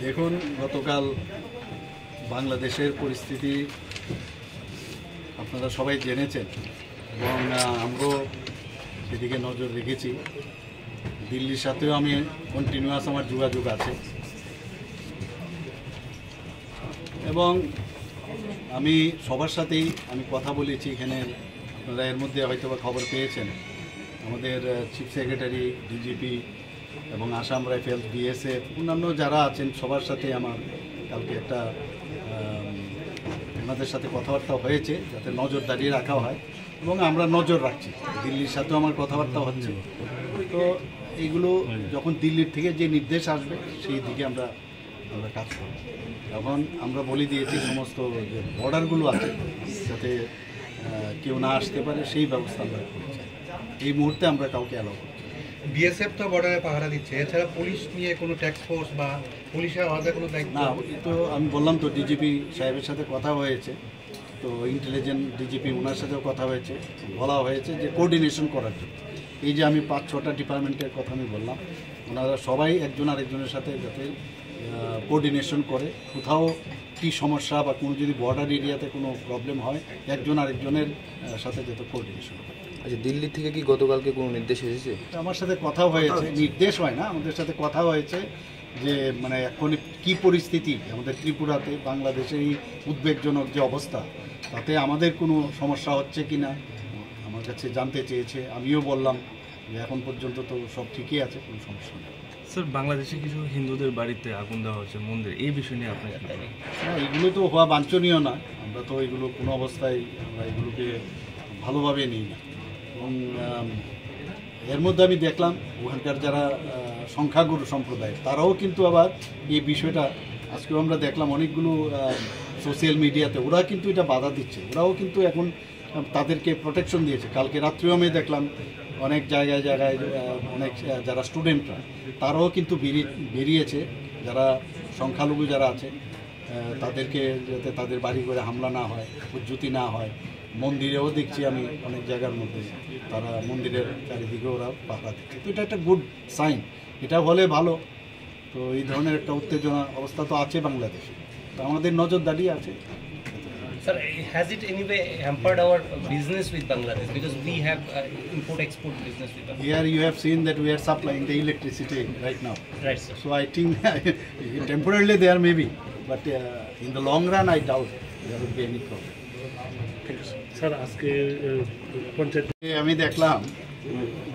দেখুন, গতকাল বাংলাদেশের পরিস্থিতি আপনারা সবাই জেনেছেন এবং আমরাও সেদিকে নজর রেখেছি। দিল্লির সাথেও আমি কন্টিনিউয়াস আমার যোগাযোগ আছে এবং আমি সবার সাথেই আমি কথা বলেছি। এখানে আপনারা এর মধ্যে হয়তো বা খবর পেয়েছেন, আমাদের চিফ সেক্রেটারি, ডিজিপি এবং আসাম রাইফেলস, বিএসএফ, অন্যান্য যারা আছেন সবার সাথে আমার কালকে একটা ওনাদের সাথে কথাবার্তা হয়েছে যাতে নজরদারি রাখা হয় এবং আমরা নজর রাখছি। দিল্লির সাথেও আমার কথাবার্তা হচ্ছে। তো এইগুলো যখন দিল্লির থেকে যে নির্দেশ আসবে সেই দিকে আমরা কাজ করব। এখন আমরা বলে দিয়েছি সমস্ত যে বর্ডারগুলো আছে যাতে কেউ না আসতে পারে সেই ব্যবস্থা আমরা করছি। এই মুহূর্তে আমরা কাউকে অ্যালাউ করছি। বিএসএফ তো বর্ডারে পাহারা দিচ্ছে, এছাড়া পুলিশ নিয়ে কোনো ট্যাক্স ফোর্স বা পুলিশের আলাদা কোনো দায়িত্ব? না, তো আমি বললাম তো ডিজিপি সাহেবের সাথে কথা হয়েছে, তো ইন্টেলিজেন্ট ডিজিপি ওনার সাথেও কথা হয়েছে, বলা হয়েছে যে কোঅর্ডিনেশন করার জন্য। এই যে আমি 5-6টা ডিপার্টমেন্টের কথা আমি বললাম, ওনারা সবাই একজন আরেকজনের সাথে যাতে কোঅর্ডিনেশন করে, কোথাও কী সমস্যা বা কোনো যদি বর্ডার এরিয়াতে কোনো প্রবলেম হয় একজন আরেকজনের সাথে যাতে কোঅর্ডিনেশন করে। আচ্ছা, দিল্লি থেকে কি গতকালকে কোনো নির্দেশ এসেছে? আমার সাথে কথা হয়েছে, নির্দেশ হয় না, আমাদের সাথে কথা হয়েছে যে মানে এখন কী পরিস্থিতি আমাদের ত্রিপুরাতে, বাংলাদেশে এই উদ্বেগজনক যে অবস্থা, তাতে আমাদের কোনো সমস্যা হচ্ছে কি না আমার কাছে জানতে চেয়েছে। আমিও বললাম যে এখন পর্যন্ত তো সব ঠিকই আছে, কোনো সমস্যা নেই। স্যার, বাংলাদেশে কিছু হিন্দুদের বাড়িতে আগুন দেওয়া হচ্ছে, মন্দির, এই বিষয় নিয়ে আপনার কি? না, এগুলো তো হওয়া বাঞ্ছনীয় না। আমরা তো এগুলো কোনো অবস্থায় আমরা এগুলোকে ভালোভাবে নিই না। এবং এর মধ্যে আমি দেখলাম ওখানকার যারা সংখ্যাগুরু সম্প্রদায় তারাও কিন্তু আবার এই বিষয়টা, আজকেও আমরা দেখলাম অনেকগুলো সোশ্যাল মিডিয়াতে ওরা কিন্তু এটা বাধা দিচ্ছে। ওরাও কিন্তু এখন তাদেরকে প্রোটেকশন দিয়েছে। কালকে রাত্রেও আমি দেখলাম অনেক জায়গায় অনেক যারা স্টুডেন্টরা তারাও কিন্তু বেরিয়েছে, যারা সংখ্যালঘু যারা আছে তাদেরকে যাতে তাদের বাড়ি করে হামলা না হয়, উজ্জুতি না হয়। মন্দিরেও দেখছি আমি অনেক জায়গার মধ্যে তারা মন্দিরের চারিদিকে ওরা পাহারা দিচ্ছে। তো এটা একটা গুড সাইন, এটা হলে ভালো। তো এই ধরনের একটা উত্তেজনা অবস্থা তো আছে বাংলাদেশে, তো আমাদের নজরদারি আছে। Sir, has it anyway hampered our business with Bangladesh because we have import-export business with Bangladesh? Here you have seen that we are supplying the electricity right now. Right, sir. So I think temporarily there may be, but in the long run I doubt there would be any problem. Sir, আজকে পঞ্চায়েত আমি দেখলাম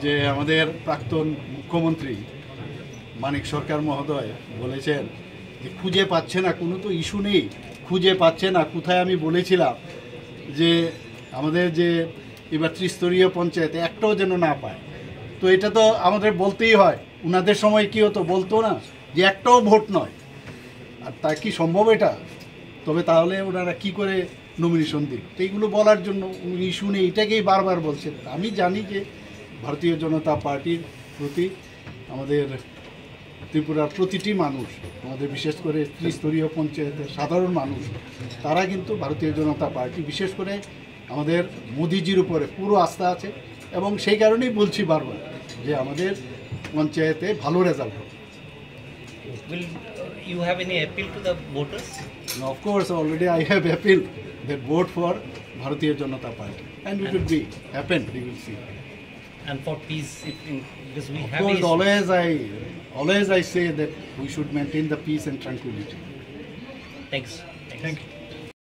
যে আমাদের প্রাক্তন মুখ্যমন্ত্রী মানিক সরকার মহোদয় বলেছেন যে খুঁজে পাচ্ছে না, কোনো তো ইস্যু নেই, খুঁজে পাচ্ছে না কোথায়। আমি বলেছিলাম যে আমাদের যে এবার ত্রিস্তরীয় পঞ্চায়েতে একটাও যেন না পায়। তো এটা তো আমাদের বলতেই হয়। ওনাদের সময় কী হতো, বলতো না যে একটাও ভোট নয়। আর তা কি সম্ভব এটা? তবে তাহলে ওনারা কি করে নমিনেশন দিল? তো এইগুলো বলার জন্য উনি ইস্যু নেই এটাকেই বারবার বলছেন। আমি জানি যে ভারতীয় জনতা পার্টির প্রতি আমাদের ত্রিপুরার প্রতিটি মানুষ, আমাদের বিশেষ করে ত্রিস্তরীয় পঞ্চায়েতের সাধারণ মানুষ, তারা কিন্তু ভারতীয় জনতা পার্টি, বিশেষ করে আমাদের মোদিজির উপরে পুরো আস্থা আছে এবং সেই কারণেই বলছি বারবার যে আমাদের পঞ্চায়েতে ভালো রেজাল্ট হবে। Will you have any appeal to the voters? And of course, already I have appealed that vote for Bharatiya Janata Party, and it will be happen. We will see. And for peace, because we Of have course, a always I say that we should maintain the peace and tranquility. Thanks. Thank you.